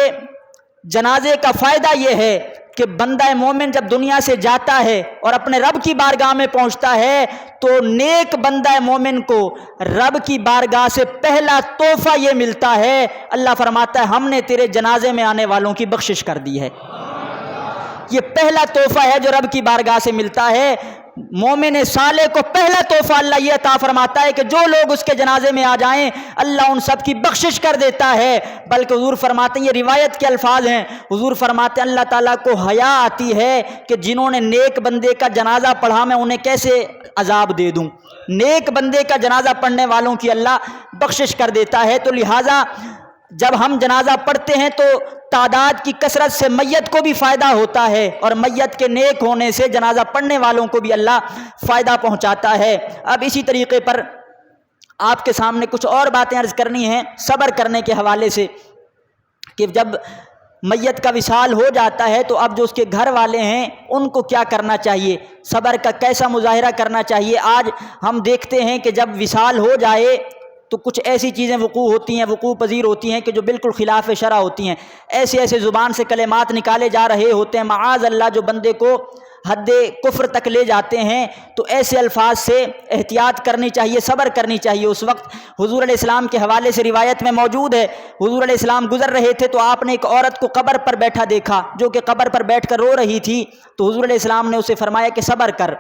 [SPEAKER 1] جنازے کا فائدہ یہ ہے کہ بندہ مومن جب دنیا سے جاتا ہے اور اپنے رب کی بارگاہ میں پہنچتا ہے تو نیک بندہ مومن کو رب کی بارگاہ سے پہلا تحفہ یہ ملتا ہے، اللہ فرماتا ہے ہم نے تیرے جنازے میں آنے والوں کی بخشش کر دی ہے۔ یہ پہلا تحفہ ہے جو رب کی بارگاہ سے ملتا ہے۔ مومن صالح کو پہلا تحفہ اللہ یہ عطا فرماتا ہے کہ جو لوگ اس کے جنازے میں آ جائیں اللہ ان سب کی بخشش کر دیتا ہے۔ بلکہ حضور فرماتے ہیں، یہ روایت کے الفاظ ہیں، حضور فرماتے ہیں اللہ تعالیٰ کو حیا آتی ہے کہ جنہوں نے نیک بندے کا جنازہ پڑھا میں انہیں کیسے عذاب دے دوں۔ نیک بندے کا جنازہ پڑھنے والوں کی اللہ بخشش کر دیتا ہے۔ تو لہٰذا جب ہم جنازہ پڑھتے ہیں تو تعداد کی کثرت سے میت کو بھی فائدہ ہوتا ہے، اور میت کے نیک ہونے سے جنازہ پڑھنے والوں کو بھی اللہ فائدہ پہنچاتا ہے۔ اب اسی طریقے پر آپ کے سامنے کچھ اور باتیں عرض کرنی ہیں صبر کرنے کے حوالے سے، کہ جب میت کا وصال ہو جاتا ہے تو اب جو اس کے گھر والے ہیں ان کو کیا کرنا چاہیے، صبر کا کیسا مظاہرہ کرنا چاہیے۔ آج ہم دیکھتے ہیں کہ جب وصال ہو جائے تو کچھ ایسی چیزیں وقوع پذیر ہوتی ہیں کہ جو بالکل خلاف شرع ہوتی ہیں، ایسے زبان سے کلمات نکالے جا رہے ہوتے ہیں معاذ اللہ جو بندے کو حد کفر تک لے جاتے ہیں۔ تو ایسے الفاظ سے احتیاط کرنی چاہیے، صبر کرنی چاہیے۔ اس وقت حضور علیہ السلام کے حوالے سے روایت میں موجود ہے، حضور علیہ السلام گزر رہے تھے تو آپ نے ایک عورت کو قبر پر بیٹھا دیکھا جو کہ قبر پر بیٹھ کر رو رہی تھی، تو حضور علیہ السلام نے اسے فرمایا کہ صبر کر۔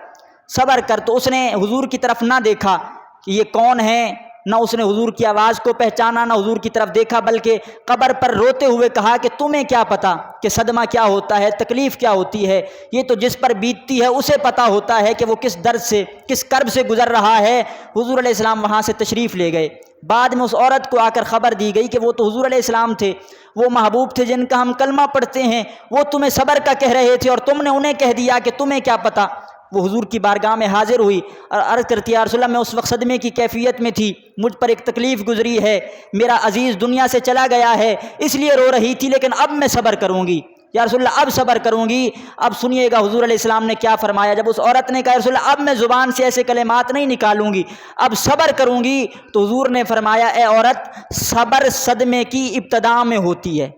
[SPEAKER 1] تو اس نے حضور کی طرف نہ دیکھا کہ یہ کون ہے، نہ اس نے حضور کی آواز کو پہچانا، نہ حضور کی طرف دیکھا، بلکہ قبر پر روتے ہوئے کہا کہ تمہیں کیا پتا کہ صدمہ کیا ہوتا ہے، تکلیف کیا ہوتی ہے، یہ تو جس پر بیتتی ہے اسے پتا ہوتا ہے کہ وہ کس درد سے، کس کرب سے گزر رہا ہے۔ حضور علیہ السلام وہاں سے تشریف لے گئے۔ بعد میں اس عورت کو آ کر خبر دی گئی کہ وہ تو حضور علیہ السلام تھے، وہ محبوب تھے جن کا ہم کلمہ پڑھتے ہیں، وہ تمہیں صبر کا کہہ رہے تھے اور تم نے انہیں کہہ دیا کہ تمہیں کیا پتا۔ وہ حضور کی بارگاہ میں حاضر ہوئی اور عرض کرتی یا رسول اللہ میں اس وقت صدمے کی کیفیت میں تھی، مجھ پر ایک تکلیف گزری ہے، میرا عزیز دنیا سے چلا گیا ہے اس لیے رو رہی تھی، لیکن اب میں صبر کروں گی یا رسول اللہ، اب صبر کروں گی۔ اب سنیے گا حضور علیہ السلام نے کیا فرمایا۔ جب اس عورت نے کہا رسول اللہ اب میں زبان سے ایسے کلمات نہیں نکالوں گی، اب صبر کروں گی، تو حضور نے فرمایا اے عورت صبر صدمے کی ابتدا میں ہوتی ہے۔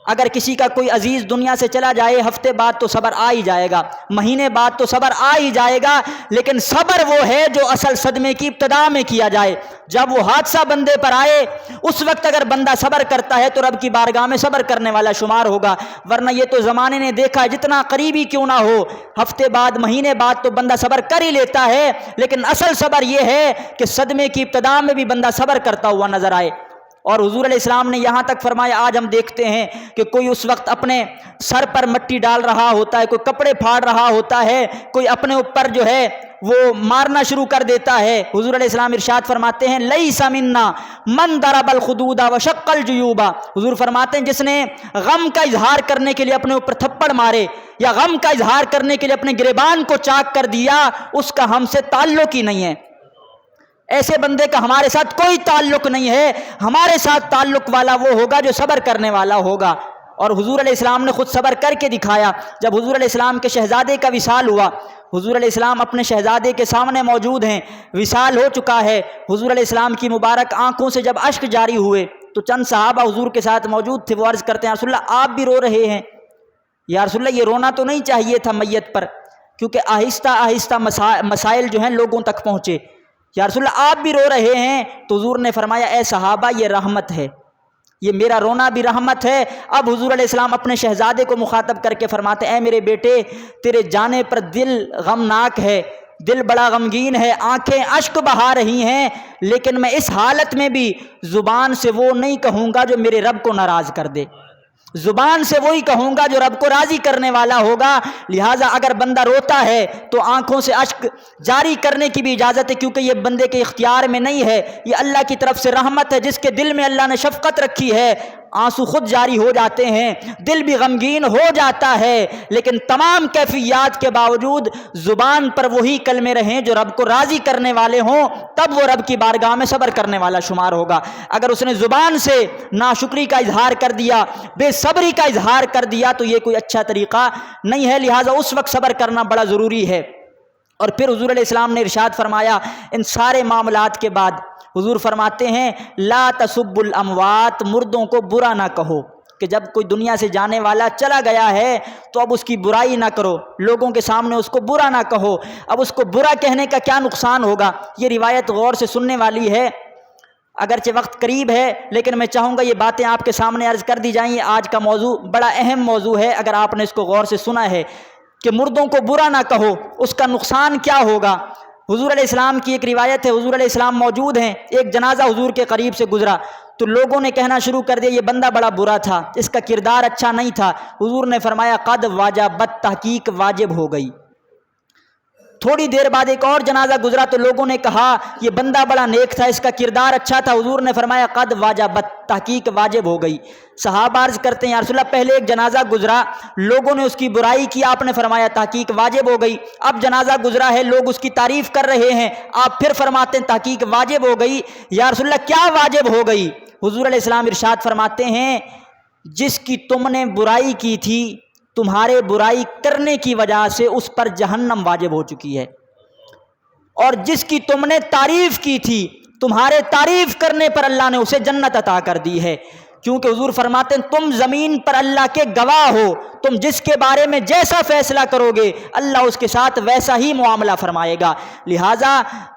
[SPEAKER 1] اگر کسی کا کوئی عزیز دنیا سے چلا جائے ہفتے بعد تو صبر آ ہی جائے گا، مہینے بعد تو صبر آ ہی جائے گا، لیکن صبر وہ ہے جو اصل صدمے کی ابتدا میں کیا جائے۔ جب وہ حادثہ بندے پر آئے اس وقت اگر بندہ صبر کرتا ہے تو رب کی بارگاہ میں صبر کرنے والا شمار ہوگا، ورنہ یہ تو زمانے نے دیکھا ہے جتنا قریبی کیوں نہ ہو، ہفتے بعد مہینے بعد تو بندہ صبر کر ہی لیتا ہے، لیکن اصل صبر یہ ہے کہ صدمے کی ابتدا میں بھی بندہ صبر کرتا ہوا نظر آئے۔ اور حضور علیہ السلام نے یہاں تک فرمایا، آج ہم دیکھتے ہیں کہ کوئی اس وقت اپنے سر پر مٹی ڈال رہا ہوتا ہے، کوئی کپڑے پھاڑ رہا ہوتا ہے، کوئی اپنے اوپر جو ہے وہ مارنا شروع کر دیتا ہے۔ حضور علیہ السلام ارشاد فرماتے ہیں لیس منا من ضرب الخدود وشق الجیوب، حضور فرماتے ہیں جس نے غم کا اظہار کرنے کے لیے اپنے اوپر تھپڑ مارے یا غم کا اظہار کرنے کے لیے اپنے گریبان کو چاک کر دیا، اس کا ہم سے تعلق ہی نہیں ہے۔ ایسے بندے کا ہمارے ساتھ کوئی تعلق نہیں ہے، ہمارے ساتھ تعلق والا وہ ہوگا جو صبر کرنے والا ہوگا۔ اور حضور علیہ السلام نے خود صبر کر کے دکھایا۔ جب حضور علیہ السلام کے شہزادے کا وصال ہوا، حضور علیہ السلام اپنے شہزادے کے سامنے موجود ہیں، وصال ہو چکا ہے، حضور علیہ السلام کی مبارک آنکھوں سے جب اشک جاری ہوئے تو چند صحابہ حضور کے ساتھ موجود تھے، وہ عرض کرتے ہیں یا رسول اللہ آپ بھی رو رہے ہیں۔ یا رسول اللہ یہ رونا تو نہیں چاہیے تھا میت پر، کیونکہ آہستہ آہستہ مسائل جو ہیں لوگوں تک پہنچے۔ یا رسول اللہ آپ بھی رو رہے ہیں، تو حضور نے فرمایا اے صحابہ یہ رحمت ہے، یہ میرا رونا بھی رحمت ہے۔ اب حضور علیہ السلام اپنے شہزادے کو مخاطب کر کے فرماتے اے میرے بیٹے تیرے جانے پر دل غمناک ہے، دل بڑا غمگین ہے، آنکھیں اشک بہا رہی ہیں، لیکن میں اس حالت میں بھی زبان سے وہ نہیں کہوں گا جو میرے رب کو ناراض کر دے، زبان سے وہی کہوں گا جو رب کو راضی کرنے والا ہوگا۔ لہٰذا اگر بندہ روتا ہے تو آنکھوں سے اشک جاری کرنے کی بھی اجازت ہے، کیونکہ یہ بندے کے اختیار میں نہیں ہے، یہ اللہ کی طرف سے رحمت ہے۔ جس کے دل میں اللہ نے شفقت رکھی ہے آنسو خود جاری ہو جاتے ہیں، دل بھی غمگین ہو جاتا ہے، لیکن تمام کیفیات کے باوجود زبان پر وہی کلمے رہیں جو رب کو راضی کرنے والے ہوں، تب وہ رب کی بارگاہ میں صبر کرنے والا شمار ہوگا۔ اگر اس نے زبان سے ناشکری کا اظہار کر دیا، بے صبری کا اظہار کر دیا، تو یہ کوئی اچھا طریقہ نہیں ہے، لہٰذا اس وقت صبر کرنا بڑا ضروری ہے۔ اور پھر حضور علیہ السلام نے ارشاد فرمایا ان سارے معاملات کے بعد، حضور فرماتے ہیں لا تسبوا الاموات، مردوں کو برا نہ کہو، کہ جب کوئی دنیا سے جانے والا چلا گیا ہے تو اب اس کی برائی نہ کرو، لوگوں کے سامنے اس کو برا نہ کہو، اب اس کو برا کہنے کا کیا نقصان ہوگا۔ یہ روایت غور سے سننے والی ہے، اگرچہ وقت قریب ہے لیکن میں چاہوں گا یہ باتیں آپ کے سامنے عرض کر دی جائیں۔ آج کا موضوع بڑا اہم موضوع ہے، اگر آپ نے اس کو غور سے سنا ہے کہ مردوں کو برا نہ کہو، اس کا نقصان کیا ہوگا۔ حضور علیہ السلام کی ایک روایت ہے، حضور علیہ السلام موجود ہیں، ایک جنازہ حضور کے قریب سے گزرا تو لوگوں نے کہنا شروع کر دیا یہ بندہ بڑا برا تھا، اس کا کردار اچھا نہیں تھا۔ حضور نے فرمایا قد واجبت، تحقیق واجب ہو گئی۔ تھوڑی دیر بعد ایک اور جنازہ گزرا تو لوگوں نے کہا یہ بندہ بڑا نیک تھا، اس کا کردار اچھا تھا۔ حضور نے فرمایا قد واجبت، تحقیق واجب ہو گئی۔ صحابہ عرض کرتے ہیں یا رسول اللہ پہلے ایک جنازہ گزرا، لوگوں نے اس کی برائی کی، آپ نے فرمایا تحقیق واجب ہو گئی۔ اب جنازہ گزرا ہے، لوگ اس کی تعریف کر رہے ہیں، آپ پھر فرماتے ہیں تحقیق واجب ہو گئی۔ یا رسول اللہ کیا واجب ہو گئی؟ حضور علیہ السلام ارشاد فرماتے ہیں جس کی تم نے برائی کی تھی، تمہارے برائی کرنے کی وجہ سے اس پر جہنم واجب ہو چکی ہے، اور جس کی تم نے تعریف کی تھی، تمہارے تعریف کرنے پر اللہ نے اسے جنت عطا کر دی ہے۔ کیونکہ حضور فرماتے ہیں تم زمین پر اللہ کے گواہ ہو، تم جس کے بارے میں جیسا فیصلہ کرو گے اللہ اس کے ساتھ ویسا ہی معاملہ فرمائے گا۔ لہٰذا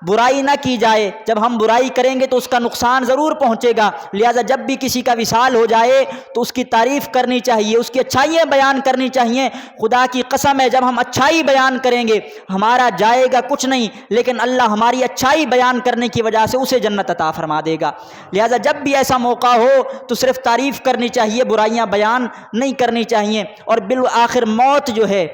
[SPEAKER 1] برائی نہ کی جائے، جب ہم برائی کریں گے تو اس کا نقصان ضرور پہنچے گا۔ لہٰذا جب بھی کسی کا وصال ہو جائے تو اس کی تعریف کرنی چاہیے، اس کی اچھائیاں بیان کرنی چاہیے۔ خدا کی قسم ہے جب ہم اچھائی بیان کریں گے ہمارا جائے گا کچھ نہیں، لیکن اللہ ہماری اچھائی بیان کرنے کی وجہ سے اسے جنت عطا فرما دے گا۔ لہٰذا جب بھی ایسا موقع ہو تو صرف تعریف کرنی چاہیے، برائیاں بیان نہیں کرنی چاہیے۔ اور بالآخر موت جو ہے،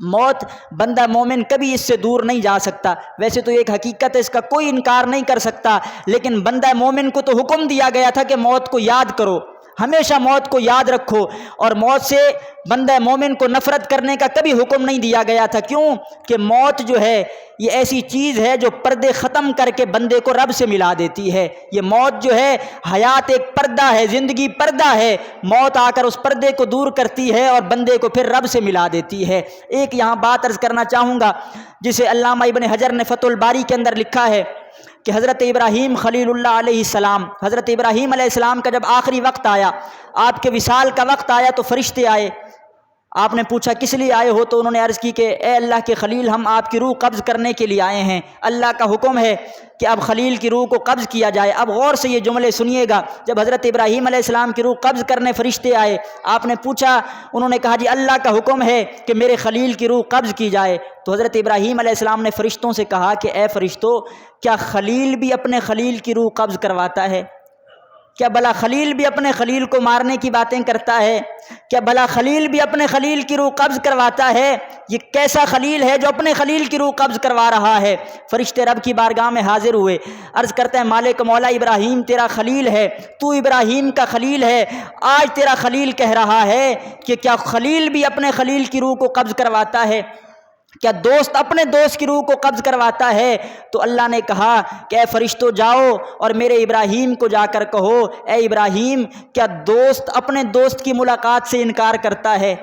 [SPEAKER 1] موت بندہ مومن کبھی اس سے دور نہیں جا سکتا۔ ویسے تو ایک حقیقت ہے، اس کا کوئی انکار نہیں کر سکتا، لیکن بندہ مومن کو تو حکم دیا گیا تھا کہ موت کو یاد کرو، ہمیشہ موت کو یاد رکھو، اور موت سے بندہ مومن کو نفرت کرنے کا کبھی حکم نہیں دیا گیا تھا۔ کیوں کہ موت جو ہے یہ ایسی چیز ہے جو پردے ختم کر کے بندے کو رب سے ملا دیتی ہے۔ یہ موت جو ہے، حیات ایک پردہ ہے، زندگی پردہ ہے، موت آ کر اس پردے کو دور کرتی ہے اور بندے کو پھر رب سے ملا دیتی ہے۔ ایک یہاں بات عرض کرنا چاہوں گا جسے علامہ ابن حجر نے فتح الباری کے اندر لکھا ہے کہ حضرت ابراہیم خلیل اللہ علیہ السلام، حضرت ابراہیم علیہ السلام کا جب آخری وقت آیا، آپ کے وصال کا وقت آیا تو فرشتے آئے۔ آپ نے پوچھا کس لیے آئے ہو؟ تو انہوں نے عرض کی کہ اے اللہ کے خلیل ہم آپ کی روح قبض کرنے کے لیے آئے ہیں، اللہ کا حکم ہے کہ اب خلیل کی روح کو قبض کیا جائے۔ اب غور سے یہ جملے سنیے گا، جب حضرت ابراہیم علیہ السلام کی روح قبض کرنے فرشتے آئے، آپ نے پوچھا، انہوں نے کہا جی اللہ کا حکم ہے کہ میرے خلیل کی روح قبض کی جائے۔ تو حضرت ابراہیم علیہ السلام نے فرشتوں سے کہا کہ اے فرشتوں، کیا خلیل بھی اپنے خلیل کی روح قبض کرواتا ہے؟ کیا بھلا خلیل بھی اپنے خلیل کو مارنے کی باتیں کرتا ہے؟ کیا بھلا خلیل بھی اپنے خلیل کی روح قبض کرواتا ہے؟ یہ کیسا خلیل ہے جو اپنے خلیل کی روح قبض کروا رہا ہے؟ فرشتے رب کی بارگاہ میں حاضر ہوئے، عرض کرتے ہیں مالک مولا ابراہیم تیرا خلیل ہے، تو ابراہیم کا خلیل ہے، آج تیرا خلیل کہہ رہا ہے کہ کیا خلیل بھی اپنے خلیل کی روح کو قبض کرواتا ہے؟ کیا دوست اپنے دوست کی روح کو قبض کرواتا ہے؟ تو اللہ نے کہا کہ اے فرشتوں جاؤ اور میرے ابراہیم کو جا کر کہو اے ابراہیم، کیا دوست اپنے دوست کی ملاقات سے انکار کرتا ہے؟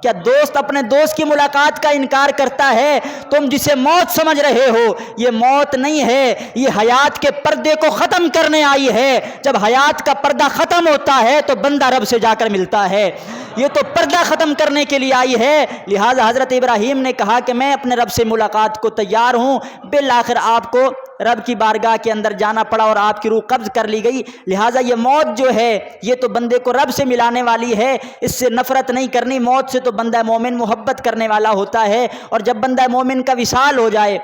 [SPEAKER 1] کیا دوست اپنے دوست کی ملاقات کا انکار کرتا ہے؟ تم جسے موت سمجھ رہے ہو یہ موت نہیں ہے، یہ حیات کے پردے کو ختم کرنے آئی ہے۔ جب حیات کا پردہ ختم ہوتا ہے تو بندہ رب سے جا کر ملتا ہے، یہ تو پردہ ختم کرنے کے لیے آئی ہے۔ لہٰذا حضرت ابراہیم نے کہا کہ میں اپنے رب سے ملاقات کو تیار ہوں۔ بالآخر آپ کو رب کی بارگاہ کے اندر جانا پڑا اور آپ کی روح قبض کر لی گئی۔ لہٰذا یہ موت جو ہے یہ تو بندے کو رب سے ملانے والی ہے، اس سے نفرت نہیں کرنی۔ موت سے تو بندہ مومن محبت کرنے والا ہوتا ہے، اور جب بندہ مومن کا وصال ہو جائے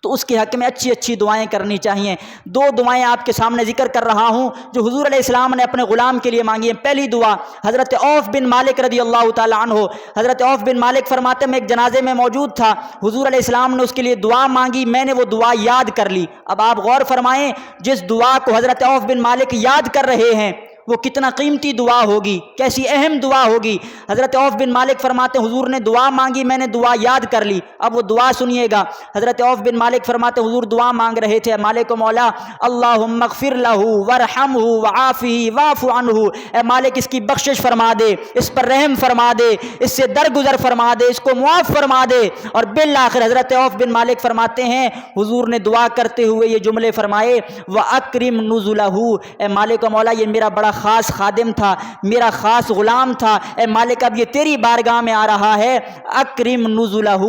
[SPEAKER 1] تو اس کے حق میں اچھی اچھی دعائیں کرنی چاہیے۔ دو دعائیں آپ کے سامنے ذکر کر رہا ہوں جو حضور علیہ السلام نے اپنے غلام کے لیے مانگی ہیں۔ پہلی دعا حضرت عوف بن مالک رضی اللہ تعالیٰ عنہ، حضرت عوف بن مالک فرماتے میں ایک جنازے میں موجود تھا، حضور علیہ السلام نے اس کے لیے دعا مانگی، میں نے وہ دعا یاد کر لی۔ اب آپ غور فرمائیں، جس دعا کو حضرت عوف بن مالک یاد کر رہے ہیں وہ کتنا قیمتی دعا ہوگی، کیسی اہم دعا ہوگی۔ حضرت عوف بن مالک فرماتے حضور نے دعا مانگی، میں نے دعا یاد کر لی۔ اب وہ دعا سنیے گا۔ حضرت عوف بن مالک فرماتے حضور دعا مانگ رہے تھے، مالک و مولا اللہم اغفر لہ ورحمہ وعافہ واعف عنہ، اے مالک اس کی بخشش فرما دے، اس پر رحم فرما دے، اس سے درگزر فرما دے، اس کو معاف فرما دے۔ اور بالآخر حضرت عوف بن مالک فرماتے ہیں حضور نے دعا کرتے ہوئے یہ جملے فرمائے وَأَكْرِمْ نُزُلَهُ، اے مالک و مولا یہ میرا بڑا میرا خاص خادم تھا، میرا خاص غلام تھا، اے مالک اب یہ تیری بارگاہ میں آ رہا ہے، اکرم نزلہ،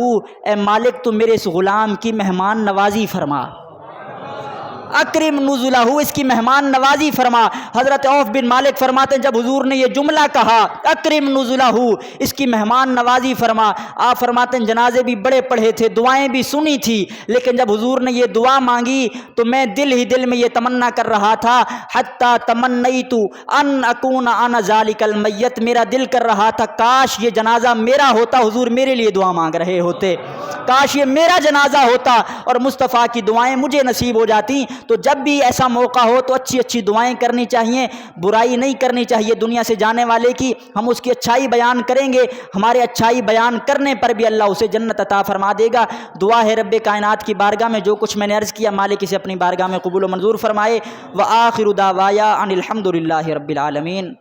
[SPEAKER 1] اے مالک تو میرے اس غلام کی مہمان نوازی فرما، اکرم نزلہ، اس کی مہمان نوازی فرما۔ حضرت عوف بن مالک فرماتے ہیں جب حضور نے یہ جملہ کہا اکرم نزلہ، اس کی مہمان نوازی فرما، آپ فرماتے ہیں جنازے بھی بڑے پڑھے تھے، دعائیں بھی سنی تھی، لیکن جب حضور نے یہ دعا مانگی تو میں دل ہی دل میں یہ تمنا کر رہا تھا، حتی تمنیت ان اکون انا ذالک المیت، میرا دل کر رہا تھا کاش یہ جنازہ میرا ہوتا، حضور میرے لیے دعا مانگ رہے ہوتے، کاش یہ میرا جنازہ ہوتا اور مصطفیٰ کی دعائیں مجھے نصیب ہو جاتی۔ تو جب بھی ایسا موقع ہو تو اچھی اچھی دعائیں کرنی چاہیے، برائی نہیں کرنی چاہیے دنیا سے جانے والے کی، ہم اس کی اچھائی بیان کریں گے، ہمارے اچھائی بیان کرنے پر بھی اللہ اسے جنت عطا فرما دے گا۔ دعا ہے رب کائنات کی بارگاہ میں جو کچھ میں نے عرض کیا مالک اسے اپنی بارگاہ میں قبول و منظور فرمائے۔ وآخر دعوایا ان الحمد للہ رب العالمین۔